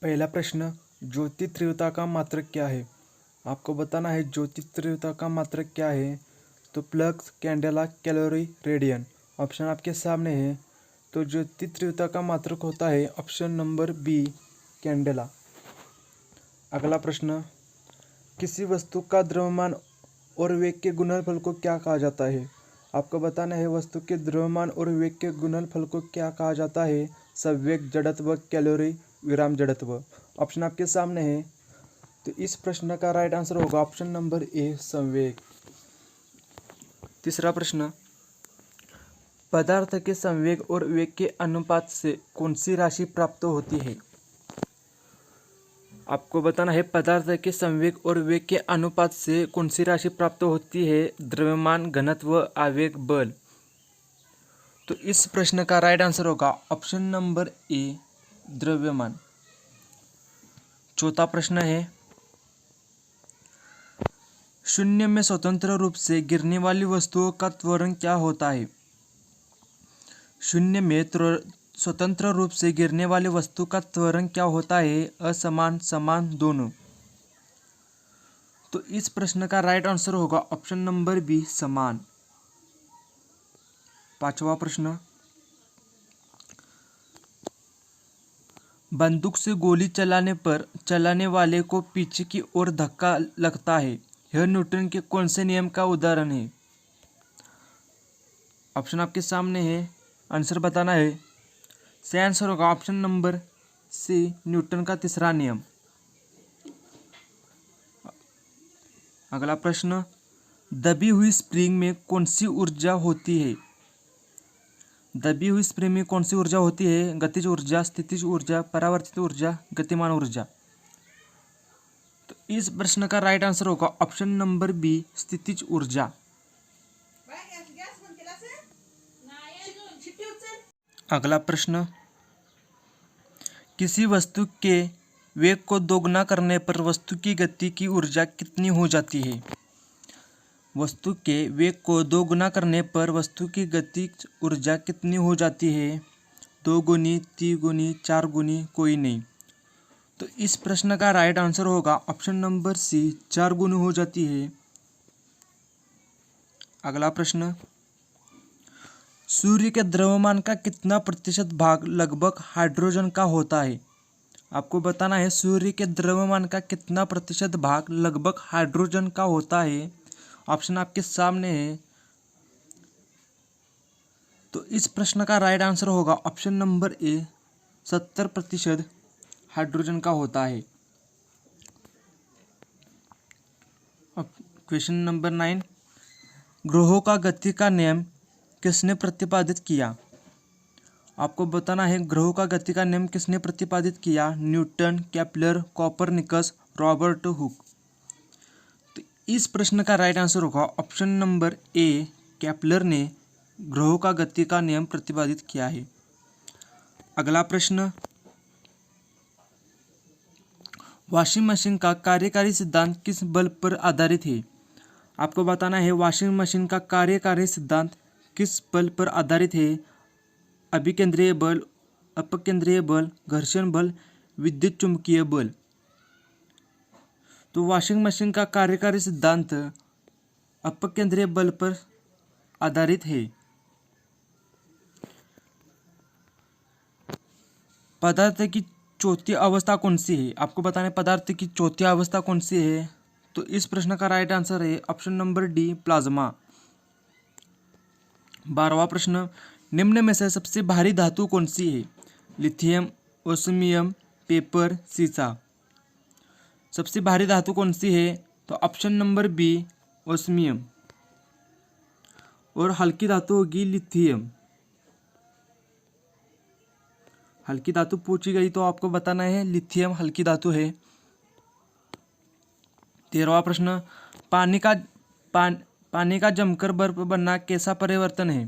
पहला प्रश्न, ज्योति तीव्रता का मात्रक क्या है? आपको बताना है ज्योति तीव्रता का मात्रक क्या है। तो plucks, candela, calorie, radian. Option आपके सामने है। तो ज्योति तीव्रता का मात्रक होता है ऑप्शन नंबर बी, कैंडेला। अगला प्रश्न, किसी वस्तु का द्रव्यमान और वेग के गुणनफल को क्या कहा जाता है? आपको बताना है वस्तु के द्रव्यमान और वेग के गुणनफल को क्या कहा जाता है। संवेग, जड़त्व, कैलोरी, विराम जड़त्व। ऑप्शन आपके सामने है। तो इस प्रश्न का राइट आंसर होगा ऑप्शन नंबर ए, संवेग। तीसरा प्रश्न, पदार्थ के संवेग और वेग के अनुपात से कौन सी राशि प्राप्त होती है? आपको बताना है पदार्थ के संवेग और वेग के अनुपात से कौन सी राशि प्राप्त होती है। द्रव्यमान, घनत्व, आवेग, बल। तो इस प्रश्न का राइट आंसर होगा ऑप्शन नंबर ए, द्रव्यमान। चौथा प्रश्न है, शून्य में स्वतंत्र रूप से गिरने वाली वस्तुओं का त्वरण क्या होता है? शून्य में स्वतंत्र रूप से गिरने वाली वस्तु का त्वरण क्या होता है? असमान, समान, दोनों। तो इस प्रश्न का राइट आंसर होगा ऑप्शन नंबर बी, समान। पांचवा प्रश्न, बंदूक से गोली चलाने पर चलाने वाले को पीछे की ओर धक्का लगता है। यह न्यूटन के कौन से नियम का उदाहरण है? ऑप्शन आपके सामने है, आंसर बताना है। सही आंसर होगा ऑप्शन नंबर सी, न्यूटन का तीसरा नियम। अगला प्रश्न, दबी हुई स्प्रिंग में कौन सी ऊर्जा होती है? दबी हुई स्प्रिंग में कौन सी ऊर्जा होती है? गतिज ऊर्जा, स्थितिज ऊर्जा, परावर्तित ऊर्जा, गतिमान ऊर्जा। तो इस प्रश्न का राइट आंसर होगा ऑप्शन नंबर बी, स्थितिज ऊर्जा। अगला प्रश्न, किसी वस्तु के वेग को दोगुना करने पर वस्तु की गति की ऊर्जा कितनी हो जाती है? वस्तु के वेग को दोगुना करने पर वस्तु की गतिज ऊर्जा कितनी हो जाती है? 2 गुनी, 3 गुनी, 4 गुनी, कोई नहीं। तो इस प्रश्न का राइट आंसर होगा ऑप्शन नंबर सी, 4 गुनी हो जाती है। अगला प्रश्न, सूर्य के द्रव्यमान का कितना प्रतिशत भाग लगभग हाइड्रोजन का होता है? आपको बताना है सूर्य के द्रव्यमान का कितना प्रतिशत भाग लगभग हाइड्रोजन का होता है। ऑप्शन आपके सामने है। तो इस प्रश्न का राइट आंसर होगा ऑप्शन नंबर ए, 70% हाइड्रोजन का होता है। क्वेश्चन नंबर 9, ग्रहों का गति का नियम किसने प्रतिपादित किया? आपको बताना है ग्रहों का गति का नियम किसने प्रतिपादित किया। Newton, Kepler, Copernicus, Robert Hooke. तो इस प्रश्न का राइट आंसर होगा ऑप्शन नंबर ए, केपलर ने ग्रहों का गति का नियम प्रतिपादित किया है। अगला प्रश्न, वॉशिंग मशीन का कार्यकारी सिद्धांत किस बल पर आधारित है? आपको बताना है वॉशिंग मशीन का कार्यकारी सिद्धांत किस बल पर आधारित है। अभिकेंद्रीय बल, अपकेंद्रीय बल, घर्षण बल, विद्युत चुंबकीय बल। तो वॉशिंग मशीन का कार्यकारी सिद्धांत अपकेंद्रीय बल पर आधारित है। पदार्थ की चौथी अवस्था कौन सी है? आपको बताना है पदार्थ की चौथी अवस्था कौन सी है। तो इस प्रश्न का राइट आंसर है ऑप्शन नंबर डी, प्लाज्मा। 12वां प्रश्न, निम्न में से सबसे भारी धातु कौन सी है? लिथियम, ओस्मियम, पेपर, सीसा। सबसे भारी धातु कौन सी है? तो ऑप्शन नंबर बी, ओस्मियम। और हल्की धातु होगी लिथियम। हल्की धातु पूछी गई तो आपको बताना है लिथियम हल्की धातु है। 13वां प्रश्न, पानी का जमकर बर्फ बनना कैसा परिवर्तन है?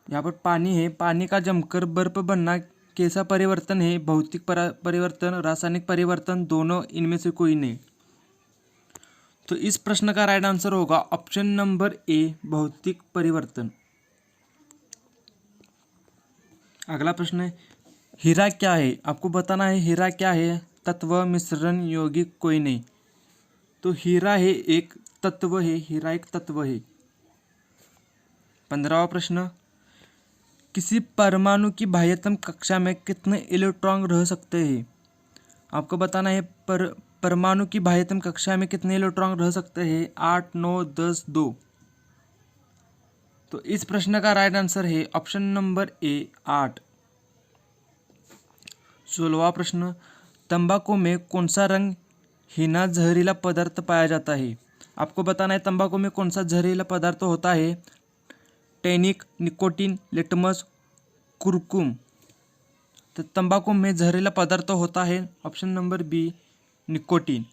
यहाँ पर पानी है, पानी का जमकर बर्फ बनना कैसा परिवर्तन है? भौतिक परिवर्तन, रासायनिक परिवर्तन, दोनों, इनमें से कोई नहीं। तो इस प्रश्न का राइट आंसर होगा ऑप्शन नंबर ए, भौतिक परिवर्तन। अगला प्रश्न है, हीरा क्या है? आपको बताना है हीरा क्या है। तत्व, मिश्रण, यौगिक, कोई नहीं। तो हीरा है एक तत्व है, हीरा एक तत्व है। 15वां प्रश्न, किसी परमाणु की बाह्यतम कक्षा में कितने इलेक्ट्रॉन रह सकते हैं? आपको बताना है परमाणु की बाह्यतम कक्षा में कितने इलेक्ट्रॉन रह सकते हैं? 8, 9, 10, 2। तो इस प्रश्न का राइट आंसर है ऑप्शन नंबर ए, 8। 16वां प्रश्न, तंबाकू में कौन सा रंग हीना जहरीला पदार्थ पाया जाता है? आपको बताना है तंबाकू में कौन सा जहरीला पदार्थ होता है? Tannic, nicotine, litmus, Kurkumbh. तो तंबाकू में जहरीला पदार्थ होता है ऑप्शन नंबर बी, निकोटीन।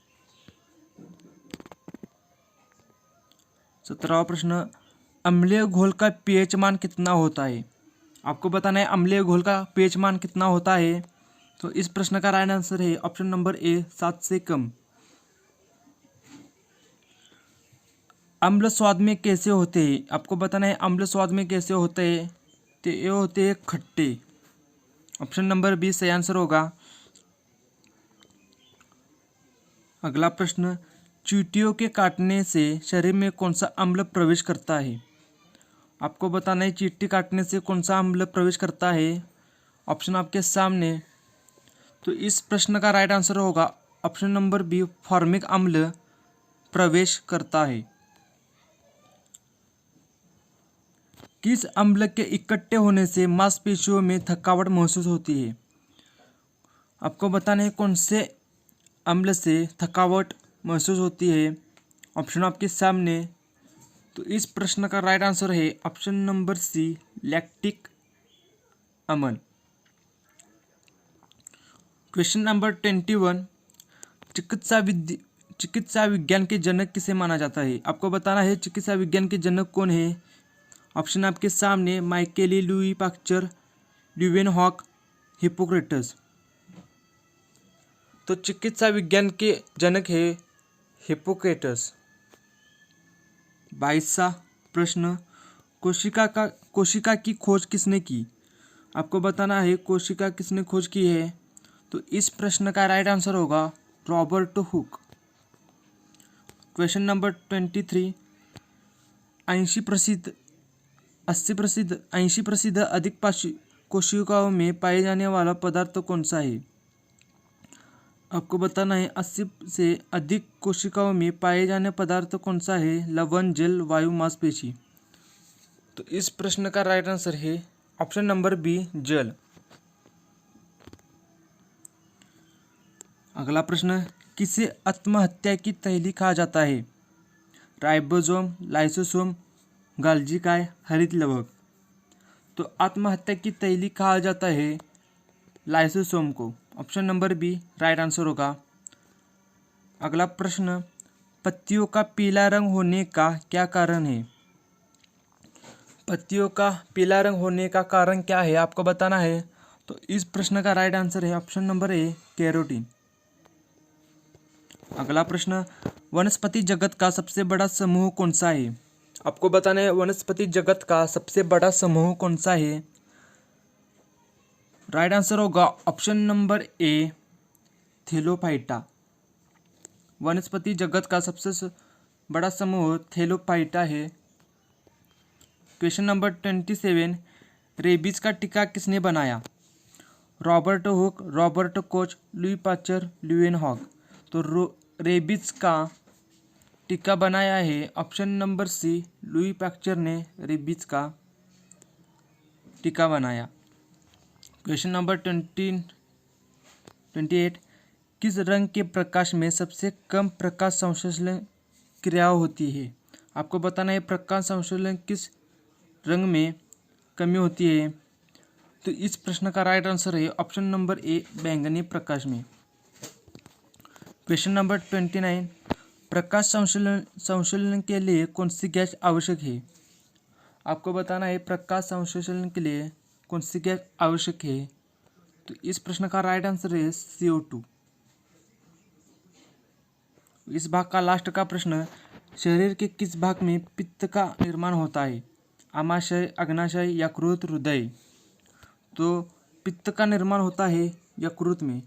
17वां प्रश्न, अम्लीय घोल का पीएच मान कितना होता है? आपको बताना है अम्लीय घोल का पीएच मान कितना होता है। तो इस प्रश्न का राइट आंसर है ऑप्शन नंबर ए, 7 से कम। अम्ल स्वाद में कैसे होते हैं? आपको बताना है अम्ल स्वाद में कैसे होते हैं। तो ये होते हैं खट्टे। ऑप्शन नंबर बी सही आंसर होगा। अगला प्रश्न, चींटियों के काटने से शरीर में कौन सा अम्ल प्रवेश करता है? आपको बताना है चींटी काटने से कौन सा अम्ल प्रवेश करता है। ऑप्शन आपके सामने। तो इस प्रश्न का राइट आंसर होगा ऑप्शन नंबर बी, फॉर्मिक अम्ल प्रवेश करता है। किस अम्ल के इकट्ठे होने से मांसपेशियों में थकावट महसूस होती है? आपको बताना है कौन से अम्ल से थकावट महसूस होती है। ऑप्शन आपके सामने। तो इस प्रश्न का राइट आंसर है ऑप्शन नंबर सी, लैक्टिक अम्ल। क्वेश्चन नंबर 21, चिकित्सा विज्ञान के जनक किसे माना जाता है? आपको बताना है चिकित्सा विज्ञान के जनक कौन है। ऑप्शन आपके सामने, माइकेली, लुई पाश्चर, ल्यूवेनहॉक, हिप्पोक्रेटस। तो चिकित्सा विज्ञान के जनक है हिप्पोक्रेटस। 22वां प्रश्न, कोशिका की खोज किसने की? आपको बताना है कोशिका किसने खोज की है। तो इस प्रश्न का राइट आंसर होगा रॉबर्ट हुक। क्वेश्चन नंबर 23, 80 प्रसिद्ध अधिक कोशिकाओं में पाए जाने वाला पदार्थ कौन सा है? आपको बताना है 80 से अधिक कोशिकाओं में पाए जाने पदार्थ कौन सा है। लवण, जल, वायु, मांसपेशी। तो इस प्रश्न का राइट आंसर है ऑप्शन नंबर बी, जल। अगला प्रश्न, किसे आत्महत्या की तैली कहा जाता है? राइबोसोम, लाइसोसोम, गाल्जी काय, हरित लवक। तो आत्महत्या की तैली कहा जाता है लाइसोसोम को। Option number B right answer होगा। अगला प्रश्न, पत्तियों का पीला रंग होने का क्या कारण है? पत्तियों का पीला रंग होने का कारण क्या है आपको बताना है। तो इस प्रश्न का राइट आंसर है ऑप्शन नंबर ए, कैरोटीन। अगला प्रश्न, वनस्पति जगत का सबसे बड़ा समूह कौन सा है? आपको बताना है वनस्पति जगत का सबसे बड़ा समूह कौन सा है। राइट आंसर होगा ऑप्शन नंबर ए, थैलोफाइटा। वनस्पति जगत का सबसे बड़ा समूह थैलोफाइटा है। क्वेश्चन नंबर 27, रेबीज का टीका किसने बनाया? Robert Hooke, Robert Koch, Louis Pasteur, Leeuwenhoek. तो रेबीज का टीका बनाया है option number C, Louis Pasteur ने रेबीज का टीका बनाया। क्वेश्चन नंबर 28, किस रंग के प्रकाश में सबसे कम प्रकाश संश्लेषण क्रिया होती है? आपको बताना है प्रकाश संश्लेषण किस रंग में कमी होती है। तो इस प्रश्न का राइट आंसर है ऑप्शन नंबर ए, बैंगनी प्रकाश में। क्वेश्चन नंबर 29, प्रकाश संश्लेषण के लिए कौन सी गैस आवश्यक है? आपको बताना है प्रकाश संश्लेषण के लिए कौन सी गैस आवश्यक है। तो इस प्रश्न का राइट आंसर है CO2। इस भाग का लास्ट का प्रश्न, शरीर के किस भाग में पित्त का निर्माण होता है? आमाशय, अग्नाशय, यकृत, हृदय। तो पित्त का निर्माण होता है यकृत में।